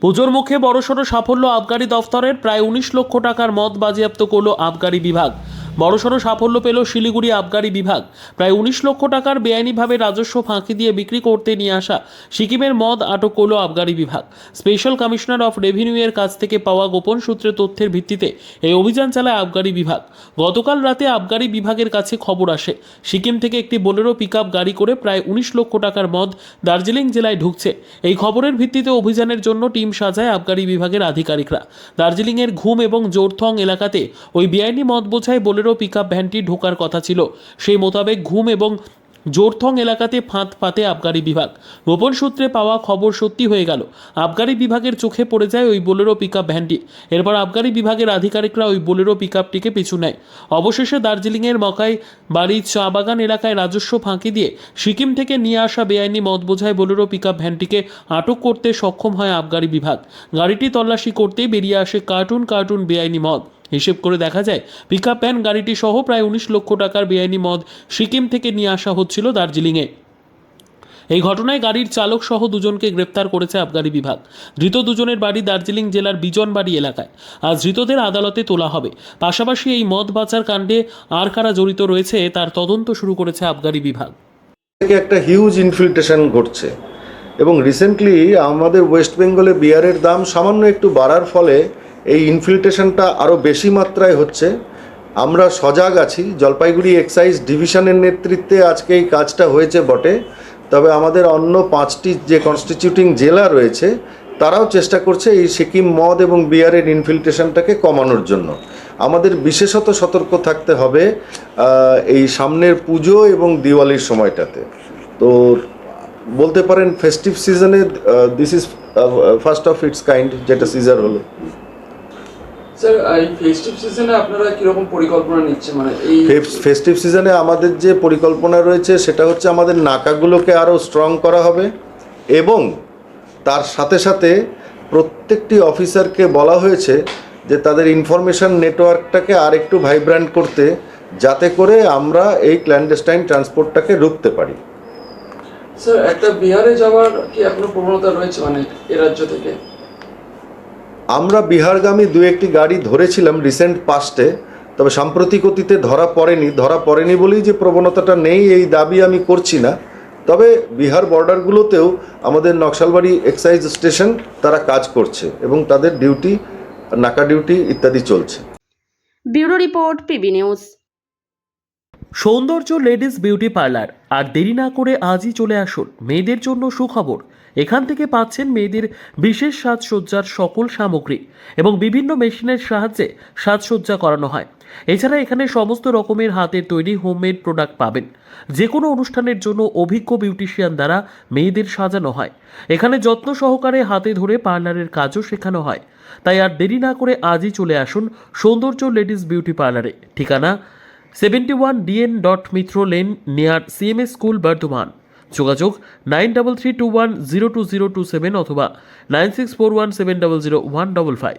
পুজোর মুখে বড়সড় সাফল্য আবগারি দফতরের। প্রায় ১৯ লক্ষ টাকার মদ বাজেয়াপ্ত করল আবগারি বিভাগ। বড়সড় সাফল্য পেল শিলিগুড়ি আবগারি বিভাগ। প্রায় ১৯ লক্ষ টাকার বেআইনিভাবে রাজস্ব ফাঁকি দিয়ে বিক্রি করতে নিয়ে আসা সিকিমের মদ আটক করল আবগারি বিভাগ। স্পেশাল কমিশনার অফ রেভিনিউ এর কাছ থেকে পাওয়া গোপন সূত্রে তথ্যের ভিত্তিতে এই অভিযান চালায় আবগারি বিভাগ। গতকাল রাতে আবগারি বিভাগের কাছে খবর আসে সিকিম থেকে একটি বোলেরো পিকআপ গাড়ি করে প্রায় ১৯ লক্ষ টাকার মদ দার্জিলিং জেলায় ঢুকছে। এই খবরের ভিত্তিতে অভিযানের জন্য টিম সাজায় আবগারি বিভাগের আধিকারিকরা। দার্জিলিংয়ের ঘুম এবং জোরথং এলাকাতে ওই বেআইনি মদ বোঝাই বোলেরো পিকআপ ভ্যানটি ঢোকার কথা ছিল। সেই মোতাবেক ঘুম এবং জোরথং এলাকাতে ফাঁদ পাতে আবগারি বিভাগ। গোপন সূত্রে পাওয়া খবর সত্যি হয়ে গেল। আবগারি বিভাগের চোখে পড়ে যায় ওই বোলেরো পিকআপ ভ্যানটি। এরপর আবগারি বিভাগের আধিকারিকরা ওই বোলেরো পিকআপটিকে পিছু নেয়। অবশেষে দার্জিলিংয়ের মকাই বাড়ির চা বাগান এলাকায় রাজস্ব ফাঁকি দিয়ে সিকিম থেকে নিয়ে আসা বেআইনি মদ বোঝাই বোলেরো পিকআপ ভ্যানটিকে আটক করতে সক্ষম হয় আবগারি বিভাগ। গাড়িটি তল্লাশি করতেই বেরিয়ে আসে কার্টুন কার্টুন বেআইনি মদ। হিসেব করে দেখা যায় পিকআপ ভ্যান গাড়িটি সহ প্রায় ১৯ লক্ষ টাকার বেআইনি মদ সিকিম থেকে নিয়ে আসা হচ্ছিল দার্জিলিংয়ে। এই ঘটনায় গাড়ির চালক সহ দুজনকে গ্রেপ্তার করেছে আবগারি বিভাগ। ধৃত দুজনের বাড়ি দার্জিলিং জেলার বিজনবাড়ি এলাকায়। আজ ধৃতদের আদালতে তোলা হবে। পাশাপাশি এই মদ পাচার কাণ্ডে আর কারা জড়িত রয়েছে তার তদন্ত শুরু করেছে আবগারি বিভাগ। একটা হিউজ ইনফিল্ট্রেশন ঘটছে এবং রিসেন্টলি আমাদের ওয়েস্ট বেঙ্গলে বিয়ারের দাম সামান্য একটু বাড়ার ফলে এই ইনফিল্ট্রেশনটা আরও বেশি মাত্রায় হচ্ছে। আমরা সজাগ আছি। জলপাইগুড়ি এক্সাইজ ডিভিশনের নেতৃত্বে আজকে এই কাজটা হয়েছে বটে, তবে আমাদের অন্য 5টি যে কনস্টিটিউটিং জেলা রয়েছে তারাও চেষ্টা করছে এই সিকিম মদ এবং বিয়ারের ইনফিল্ট্রেশনটাকে কমানোর জন্য। আমাদের বিশেষত সতর্ক থাকতে হবে এই সামনের পুজো এবং দিওয়ালির সময়টাতে। তো বলতে পারেন ফেস্টিভ সিজনে this is first of its kind যেটা সিজার হলো। স্যার, এই ফেস্টিভ সিজনে আপনারা কিরকম পরিকল্পনা নিচ্ছে? মানে এই ফেস্টিভ সিজনে আমাদের যে পরিকল্পনা রয়েছে সেটা হচ্ছে আমাদের নাকাগুলোকে আরও স্ট্রং করা হবে এবং তার সাথে সাথে প্রত্যেকটি অফিসারকে বলা হয়েছে যে তাদের ইনফরমেশন নেটওয়ার্কটাকে আর একটু ভাইব্রেন্ট করতে, যাতে করে আমরা এই ক্ল্যান্ডেস্টাইন ট্রান্সপোর্টটাকে রুখতে পারি। স্যার, একটা বিহারে যাওয়ার কি এখনো প্রবণতা রয়েছে মানে এ রাজ্য থেকে? আমরা বিহারগামী 2-1টি গাড়ি ধরেছিলাম রিসেন্ট পাস্টে, তবে সাম্প্রতিক অতীতে ধরা পড়েনি বলেই যে প্রবণতাটা নেই এই দাবি আমি করছি না। তবে বিহার বর্ডারগুলোতেও আমাদের নকশালবাড়ি এক্সাইজ স্টেশন তারা কাজ করছে এবং তাদের ডিউটি, নাকা ডিউটি ইত্যাদি চলছে। Bureau report, PB news. সৌন্দর্য লেডিস বিউটি পার্লার। আর দেরি না করে আজই চলে আসুন। মেয়েদের জন্য সুখবর, এখান থেকে পাচ্ছেন মেয়েদের বিশেষ সাজসজ্জার সকল সামগ্রী এবং বিভিন্ন মেশিনের সাহায্যে সাজসজ্জা করানো হয়। এছাড়া এখানে সমস্ত রকমের হাতের তৈরি হোমমেড প্রোডাক্ট পাবেন। যে কোনো অনুষ্ঠানের জন্য অভিজ্ঞ বিউটিশিয়ান দ্বারা মেয়েদের সাজানো হয়। এখানে যত্ন সহকারে হাতে ধরে পার্লারের কাজও শেখানো হয়। তাই আর দেরি না করে আজই চলে আসুন সৌন্দর্য লেডিস বিউটি পার্লারে। ঠিকানা 71 DN Mitra lane near CMS school, Bardhaman. যোগাযোগ 9331020027 অথবা 9641700155।